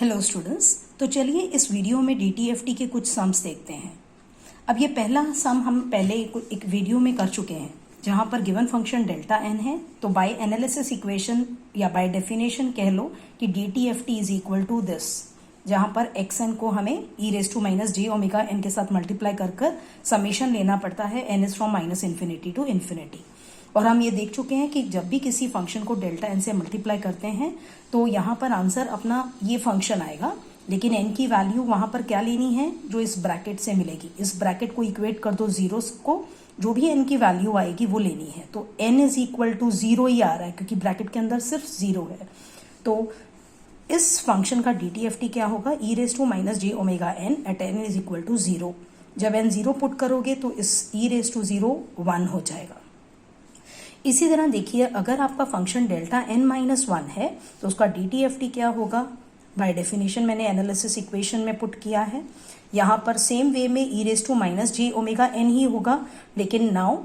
Hello students, तो चलिए इस वीडियो में DTFT के कुछ सम्स देखते हैं। अब ये पहला सम हम पहले एक वीडियो में कर चुके हैं जहां पर गिवन फंक्शन डेल्टा एन है। तो बाय एनालिसिस इक्वेशन या बाय डेफिनेशन कह लो कि DTFT is equal to this, जहां पर एक्स एन को हमें e raise to minus j omega n के साथ मल्टीप्लाई कर समेशन लेना पड़ता है। N is from minus infinity to infinity. और हम ये देख चुके हैं कि जब भी किसी फंक्शन को डेल्टा एन से मल्टीप्लाई करते हैं तो यहाँ पर आंसर अपना ये फंक्शन आएगा, लेकिन एन की वैल्यू वहां पर क्या लेनी है जो इस ब्रैकेट से मिलेगी। इस ब्रैकेट को इक्वेट कर दो जीरो को, जो भी एन की वैल्यू आएगी वो लेनी है। तो n is equal to zero ही आ रहा है क्योंकि ब्रैकेट के अंदर सिर्फ जीरो है। तो इस फंक्शन का DTFT क्या होगा, e raise to minus j omega n at n is equal to zero. जब एन जीरो पुट करोगे तो इस e रेज टू जीरो 1 हो जाएगा। इसी तरह देखिए, अगर आपका फंक्शन डेल्टा एन माइनस 1 है तो उसका DTFT क्या होगा। बाय डेफिनेशन मैंने एनालिसिस इक्वेशन में पुट किया है। यहाँ पर सेम वे में e raise to minus j omega n ही होगा, लेकिन now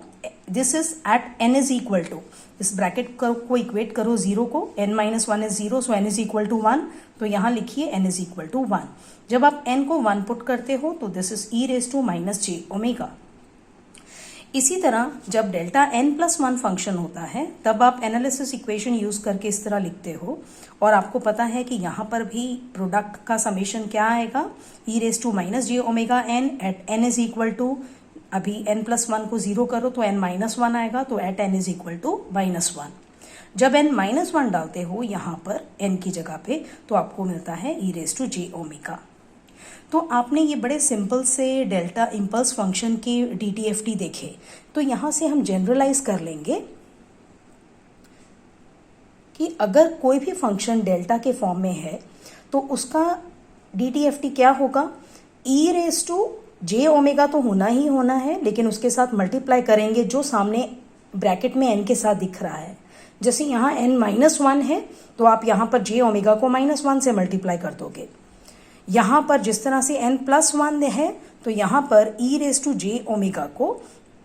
this is at n is equal to, इस ब्रैकेट को इक्वेट करो जीरो को, n minus 1 is zero, so n is equal to 1। तो यहाँ लिखिए n इज इक्वल टू 1। जब आप n को 1 पुट करते हो तो this is e raise to minus j omega. इसी तरह जब डेल्टा एन प्लस 1 फंक्शन होता है तब आप एनालिसिस इक्वेशन यूज करके इस तरह लिखते हो, और आपको पता है कि यहाँ पर भी प्रोडक्ट का समेशन क्या आएगा, e raise to minus j omega n at n is equal to, अभी n प्लस 1 को जीरो करो तो n माइनस 1 आएगा, तो at n is equal to minus 1। जब n माइनस 1 डालते हो यहाँ पर n की जगह पे तो आपको मिलता है e raise to j omega. तो आपने ये बड़े सिंपल से डेल्टा इम्पल्स फंक्शन के DTFT देखे। तो यहाँ से हम जनरलाइज कर लेंगे कि अगर कोई भी फंक्शन डेल्टा के फॉर्म में है तो उसका DTFT क्या होगा, e raise to j omega तो होना ही होना है, लेकिन उसके साथ मल्टीप्लाई करेंगे जो सामने ब्रैकेट में n के साथ दिख रहा है। जैसे यहाँ n माइनस 1 है तो आप यहाँ पर जे ओमेगा को माइनस 1 से मल्टीप्लाई कर दोगे। यहाँ पर जिस तरह से n प्लस 1 है तो यहाँ पर e raise to j omega को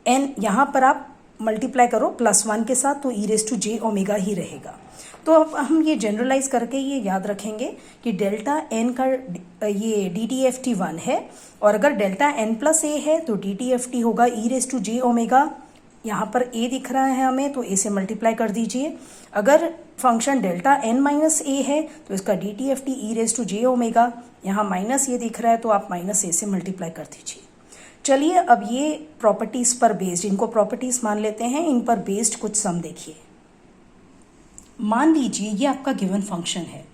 n यहाँ पर आप मल्टीप्लाई करो प्लस 1 के साथ, तो e raise to j omega ही रहेगा। तो अब हम ये जनरलाइज करके ये याद रखेंगे कि डेल्टा n का ये DTFT 1 है, और अगर डेल्टा n प्लस a है तो DTFT होगा e raise to j omega. यहाँ पर a दिख रहा है हमें तो a से मल्टीप्लाई कर दीजिए। अगर function delta n minus a है तो इसका DTFT e raise to j omega, यहाँ माइनस ये दिख रहा है तो आप माइनस a से मल्टीप्लाई कर दीजिए। चलिए अब ये प्रॉपर्टीज पर बेस्ड, इनको प्रॉपर्टीज मान लेते हैं, इन पर बेस्ड कुछ सम देखिए। मान लीजिए ये आपका गिवन फंक्शन है,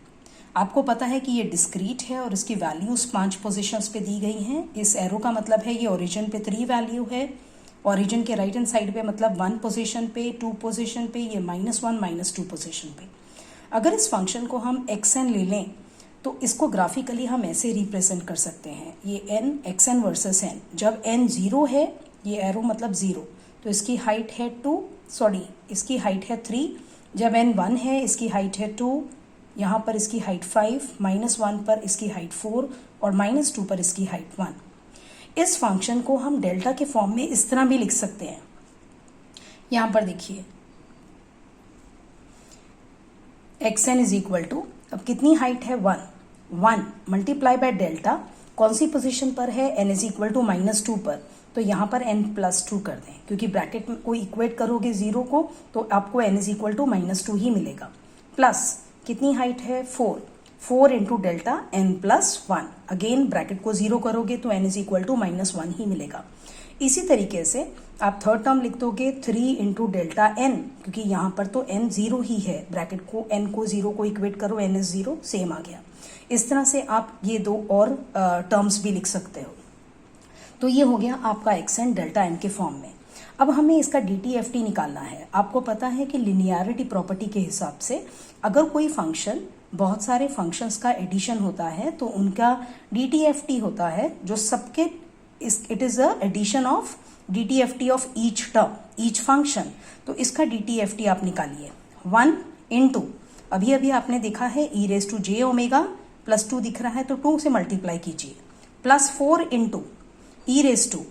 आपको पता है कि ये डिस्क्रीट है और इसकी वैल्यूज 5 पोजिशंस पे दी गई हैं। इस एरो का मतलब है ये ओरिजिन पे 3 वैल्यू है, ओरिजिन के राइट हैंड साइड पे मतलब 1 पोजीशन पे, 2 पोजीशन पे, ये -1 -2 पोजीशन पे। अगर इस फंक्शन को हम xn ले लें तो इसको ग्राफिकली हम ऐसे रिप्रेजेंट कर सकते हैं, ये n xn वर्सेस n। जब n 0 है, ये एरो मतलब 0, तो इसकी हाइट है 2, इसकी हाइट है 3। जब n 1 है इसकी हाइट है 2, यहाँ पर इसकी हाइट 5, -1 पर इसकी हाइट 4 और -2 पर इसकी हाइट 1। इस फंक्शन को हम डेल्टा के फॉर्म में इस तरह भी लिख सकते हैं। यहां पर देखिए xn इज इक्वल टू, अब कितनी हाइट है 1 मल्टीप्लाई बाय डेल्टा, कौन सी पोजीशन पर है, n इज इक्वल टू -2 पर, तो यहाँ पर n प्लस 2 कर दें क्योंकि ब्रैकेट को इक्वेट करोगे जीरो को तो आपको n इज इक्वल टू -2 ही मिलेगा। प्लस कितनी हाइट है 4 into delta n plus 1, again bracket को जीरो करोगे तो n इज इक्वल टू -1 ही मिलेगा। इसी तरीके से आप थर्ड टर्म लिख दोगे 3 इंटू डेल्टा n, क्योंकि यहाँ पर तो n 0 ही है, ब्रैकेट को n को 0 को इक्वेट करो, n इज 0, सेम आ गया। इस तरह से आप ये दो और टर्म्स भी लिख सकते हो। तो ये हो गया आपका xn डेल्टा n के फॉर्म में। अब हमें इसका DTFT निकालना है। आपको पता है कि लिनियरिटी प्रॉपर्टी के हिसाब से अगर कोई फंक्शन बहुत सारे फंक्शंस का एडिशन होता है तो उनका DTFT होता है जो सबके, it is a addition of DTFT of each term, each function. तो इसका DTFT आप निकालिए 1 इंटू, अभी अभी आपने देखा है e raise to j omega plus 2 दिख रहा है तो 2 से मल्टीप्लाई कीजिए, plus 4 into e raise to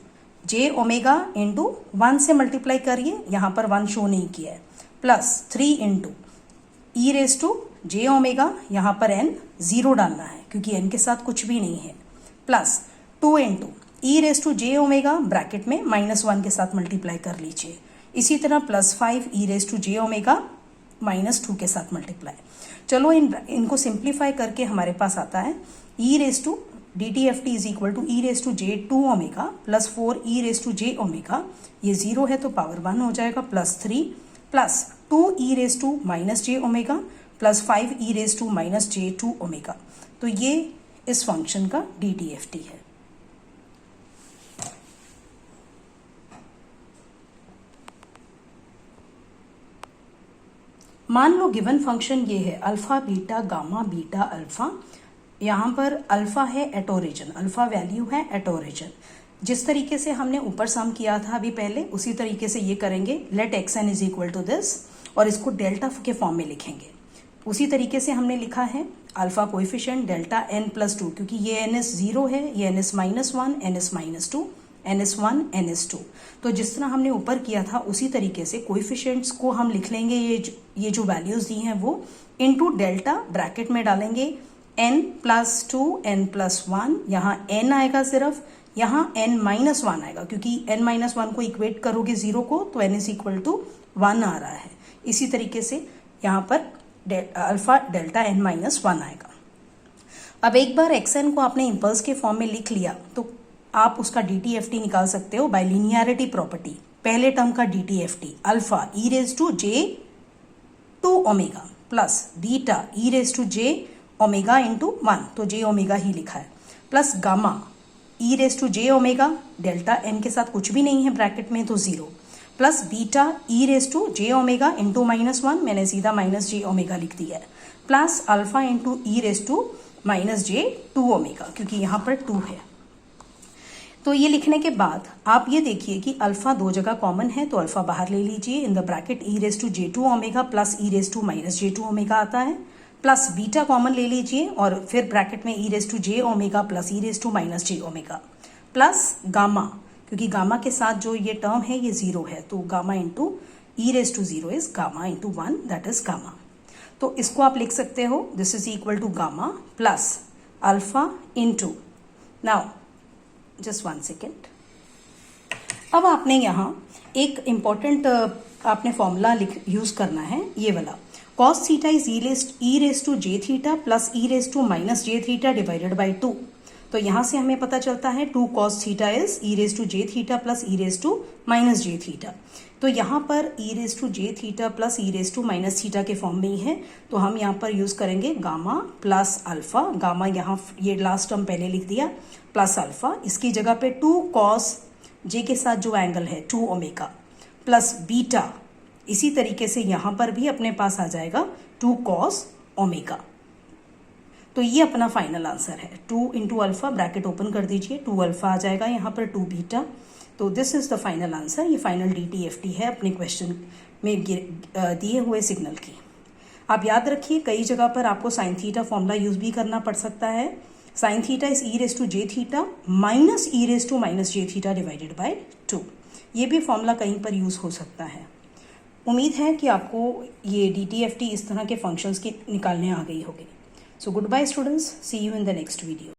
j omega into 1 से मल्टीप्लाई करिए, यहाँ पर 1 शो नहीं किया है, plus 3 into e raise to j omega, यहाँ पर n 0 डालना है क्योंकि n के साथ कुछ भी नहीं है, plus 2 into e raise to j omega bracket में -1 के साथ मल्टीप्लाई कर लीजिए। इसी तरह +5 e raise to j omega -2 के साथ मल्टीप्लाई। चलो इनको सिंप्लीफाई करके हमारे पास आता है e raise to D T F T is equal to e raise to j 2 omega plus 4 e raise to j omega, ये 0 है तो पावर 1 हो जाएगा, +3 plus 2 e raise to minus j omega plus 5 e raise to minus j 2 omega. तो ये इस function का D T F T है। मान लो गिवन फंक्शन ये है alpha beta gamma beta alpha. यहाँ पर अल्फा है एट ओरिजिन, अल्फा वैल्यू है एट ओरिजिन। जिस तरीके से हमने ऊपर सम किया था अभी पहले, उसी तरीके से ये करेंगे। Let x n is equal to this, और इसको डेल्टा के फॉर्म में लिखेंगे। उसी तरीके से हमने लिखा है alpha coefficient delta n plus 2, क्योंकि ये एन एस 0 है, ये N S -1, N S -2, NS1 NS2। तो जिस तरह हमने ऊपर किया था उसी तरीके से कोएफिशिएंट्स को हम लिख लेंगे। ये जो वैल्यूज दी हैं वो इनटू डेल्टा ब्रैकेट में डालेंगे n+2 n+1, यहाँ n आएगा सिर्फ, यहाँ n-1 आएगा क्योंकि n-1 को इक्वेट करोगे 0 को तो n इज इक्वल टू 1 आ रहा है। इसी तरीके से यहाँ पर अल्फा डेल्टा n-1 आएगा। अब एक बार xn को आपने इम्पल्स के फॉर्म में लिख लिया तो आप उसका DTFT निकाल सकते हो बाय लीनियरिटी प्रॉपर्टी। पहले टर्म का DTFT alpha e raise to j 2 omega plus beta e raise to j omega into 1, तो जे ओमेगा ही लिखा है, plus gamma e raise to j omega, delta n के साथ कुछ भी नहीं है ब्रैकेट में तो 0, plus beta e raise to j omega into -1, मैंने सीधा माइनस जे ओमेगा लिख दिया है, plus alpha into e raise to minus j 2 omega, क्योंकि यहाँ पर 2 है। तो ये लिखने के बाद आप ये देखिए कि अल्फा 2 जगह कॉमन है तो अल्फा बाहर ले लीजिए। In the bracket e raise to j 2 omega plus E raise to minus j 2 omega आता है, प्लस बीटा कॉमन ले लीजिए और फिर ब्रैकेट में e raise to j omega plus E raise to minus j omega, plus gamma, क्योंकि gamma के साथ जो ये टर्म है ये 0 है तो gamma into e raise to 0 is gamma into 1, that is gamma. तो इसको आप लिख सकते हो this is equal to gamma plus alpha into, now just 1 second. अब आपने यहाँ एक इम्पॉर्टेंट आपने फॉर्मूला यूज करना है, ये वाला cos theta is E raise to J theta plus E raise to minus J theta divided by 2। तो यहाँ से हमें पता चलता है 2 cos theta is E raise to J theta plus E raise to minus J theta. तो यहाँ पर e raise to J theta plus E raise to minus theta के फॉर्म में ही है, तो हम यहाँ पर यूज करेंगे गामा प्लस अल्फा। गामा यहाँ ये लास्ट टर्म पहले लिख दिया, प्लस अल्फा, इसकी जगह पे 2 cos जे के साथ जो एंगल है 2 ओमेगा प्लस बीटा, इसी तरीके से यहाँ पर भी अपने पास आ जाएगा 2 cos ओमेगा। तो ये अपना फाइनल आंसर है। 2 इंटू अल्फा ब्रैकेट ओपन कर दीजिए, 2 अल्फा आ जाएगा यहाँ पर 2 बीटा। तो this is the final answer. ये फाइनल DTFT है अपने क्वेश्चन में दिए हुए सिग्नल की। आप याद रखिए कई जगह पर आपको साइन थीटा फॉर्मूला यूज भी करना पड़ सकता है। Sine theta is E raise to J theta minus E raise to minus J theta divided by 2। ये भी फॉर्मूला कहीं पर यूज हो सकता है। उम्मीद है कि आपको ये DTFT इस तरह के फंक्शंस की निकालने आ गई होगी। So good bye students, see you in the next video.